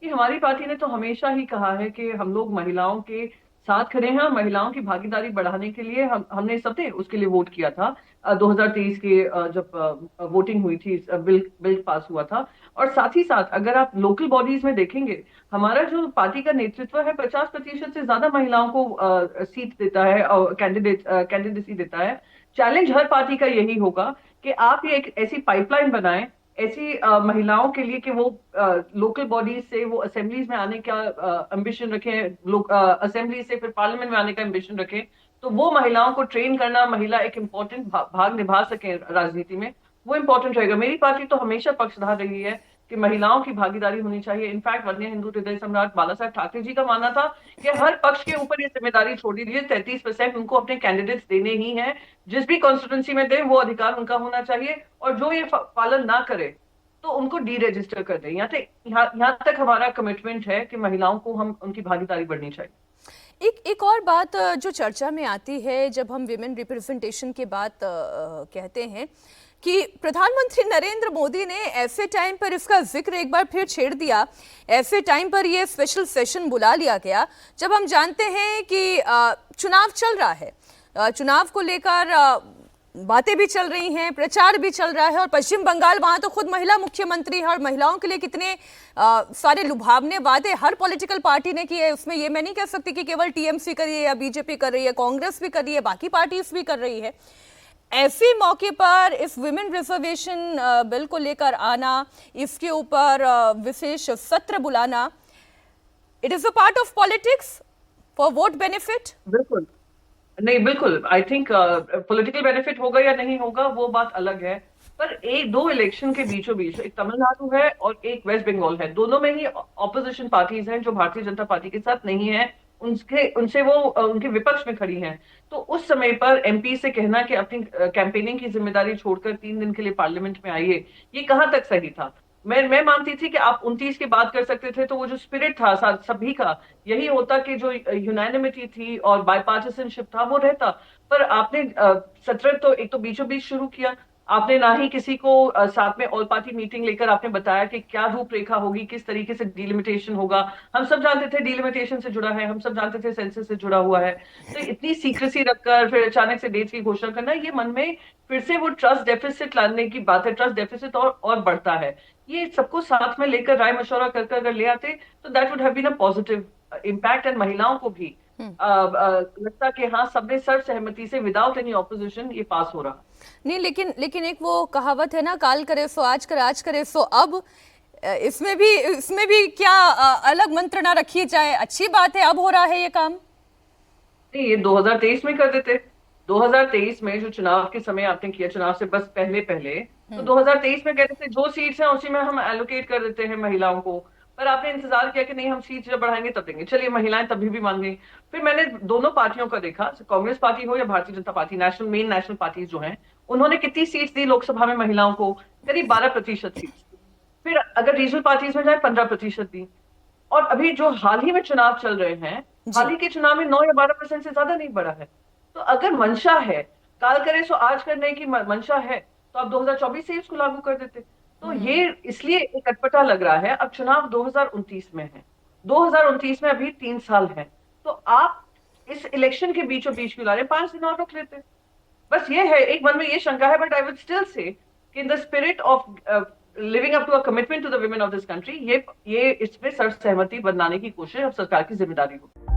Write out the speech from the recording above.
हमारी पार्टी ने तो हमेशा ही कहा है कि हम लोग महिलाओं के साथ खड़े हैं। महिलाओं की भागीदारी बढ़ाने के लिए हमने सबने उसके लिए वोट किया था। 2023 के जब वोटिंग हुई थी, बिल बिल पास हुआ था। और साथ ही साथ अगर आप लोकल बॉडीज में देखेंगे, हमारा जो पार्टी का नेतृत्व है 50% से ज्यादा महिलाओं को सीट देता है और कैंडिडेसी देता है। चैलेंज हर पार्टी का यही होगा कि आप ये एक ऐसी पाइपलाइन बनाएं, ऐसी महिलाओं के लिए कि वो लोकल बॉडीज से वो असेंबलीज में आने का एम्बिशन रखें, लोग असेंबली से फिर पार्लियामेंट में आने का एम्बिशन रखें। तो वो महिलाओं को ट्रेन करना, महिला एक इम्पोर्टेंट भाग निभा सके राजनीति में, वो इम्पोर्टेंट रहेगा। मेरी पार्टी तो हमेशा पक्षधार रही है कि महिलाओं की भागीदारी होनी चाहिए। इनफैक्ट वन्य हिंदू हृदय सम्राट बाला साहब ठाकरे जी का मानना था कि हर पक्ष के ऊपर ये जिम्मेदारी छोड़ दीजिए, 33% उनको अपने कैंडिडेट्स देने ही हैं। जिस भी कॉन्स्टिट्यूंसी में दे वो अधिकार उनका होना चाहिए, और जो ये पालन ना करे तो उनको डी रजिस्टर कर दें। यहाँ तक हमारा कमिटमेंट है कि महिलाओं को हम उनकी भागीदारी बढ़नी चाहिए। एक और बात जो चर्चा में आती है जब हम विमेन रिप्रेजेंटेशन की बात कहते हैं कि प्रधानमंत्री नरेंद्र मोदी ने ऐसे टाइम पर इसका जिक्र एक बार फिर छेड़ दिया। ऐसे टाइम पर ये स्पेशल सेशन बुला लिया गया जब हम जानते हैं कि चुनाव चल रहा है। चुनाव को लेकर बातें भी चल रही हैं, प्रचार भी चल रहा है, और पश्चिम बंगाल वहां तो खुद महिला मुख्यमंत्री है और महिलाओं के लिए कितने सारे लुभावने वादे हर पॉलिटिकल पार्टी ने किए। उसमें ये मैं नहीं कह सकती कि केवल टीएमसी कर रही है या बीजेपी कर रही है, कांग्रेस भी कर रही है, बाकी पार्टीज भी कर रही है। ऐसे मौके पर इस विमेन रिजर्वेशन बिल को लेकर आना, इसके ऊपर विशेष सत्र बुलाना, it is a part of politics for vote benefit. बिल्कुल नहीं, बिल्कुल आई थिंक पॉलिटिकल बेनिफिट होगा या नहीं होगा वो बात अलग है। पर एक दो इलेक्शन के बीचों बीच एक तमिलनाडु है और एक वेस्ट बंगाल है, दोनों में ही ऑपोजिशन पार्टीज हैं जो भारतीय जनता पार्टी के साथ नहीं है। उनसे वो उनके विपक्ष में खड़ी हैं। तो उस समय पर एमपी से कहना कि अपनी कैंपेनिंग की जिम्मेदारी छोड़कर 3 दिन के लिए पार्लियामेंट में आइए, ये कहाँ तक सही था। मैं मानती थी कि आप 29 की बात कर सकते थे, तो वो जो स्पिरिट था सभी का यही होता कि जो यूनानिमिटी थी और बायपार्टिसनशिप था वो रहता। पर आपने सत्र तो एक तो बीचों बीच शुरू किया। आपने ना ही किसी को साथ में ऑल पार्टी मीटिंग लेकर आपने बताया कि क्या रूपरेखा होगी, किस तरीके से डिलिमिटेशन होगा। हम सब जानते थे डिलिमिटेशन से जुड़ा है, हम सब जानते थे सेंसस से जुड़ा हुआ है। तो इतनी सीक्रेसी रखकर फिर अचानक से डेट की घोषणा करना, ये मन में फिर से वो ट्रस्ट डेफिसिट लाने की बात है। ट्रस्ट डेफिसिट और बढ़ता है। ये सबको साथ में लेकर राय मशवरा कर कर अगर ले आते तो that would have been a positive impact, and महिलाओं को भी लगता कि हाँ, सबने सर्व सहमति से विदाउट एनी ऑपोजिशन ये पास हो रहा। नहीं, लेकिन एक वो कहावत है ना, काल करे सो आज करे, आज करे सो अब। इसमें भी क्या अलग मंत्र ना रखी जाए? अच्छी बात है अब हो रहा है ये काम। नहीं, ये 2023 में कर देते। 2023 में जो चुनाव के समय आपने किया, चुनाव से बस पहले पहले, तो 2023 में कहते थे जो सीट्स हैं उसी में हम एलोकेट कर देते हैं महिलाओं को। पर आपने इंतजार किया कि नहीं, हम सीट जब बढ़ाएंगे तब देंगे। चलिए, महिलाएं तभी भी मान गई। फिर मैंने दोनों पार्टियों का देखा, कांग्रेस पार्टी हो या Bharatiya Janata party, national parties जो हैं, उन्होंने कितनी सीट्स दी लोकसभा में महिलाओं को? करीब 12% सीट्स। फिर अगर रीजनल पार्टीज में जाए 15% दी। और अभी जो हाल ही में चुनाव चल रहे हैं, हाल जी। ही के चुनाव में 9 या 12% से ज्यादा नहीं बढ़ा है। तो अगर मंशा है, काल करे सो आज करने की मंशा है, तो आप 2024 से इसको लागू कर देते। तो ये इसलिए एक अटपटा लग रहा है। अब चुनाव 2029 में है, 2029 में अभी 3 साल है। तो आप इस इलेक्शन के बीचों बीच क्यों ला रहे हैं? 5 दिन और रोक लेते। बस ये है, एक मन में ये शंका है। But I would still say कि in the spirit of living up to a commitment to the women of this country, ये इसमें सर्व सहमति बनाने की कोशिश अब सरकार की जिम्मेदारी होगी।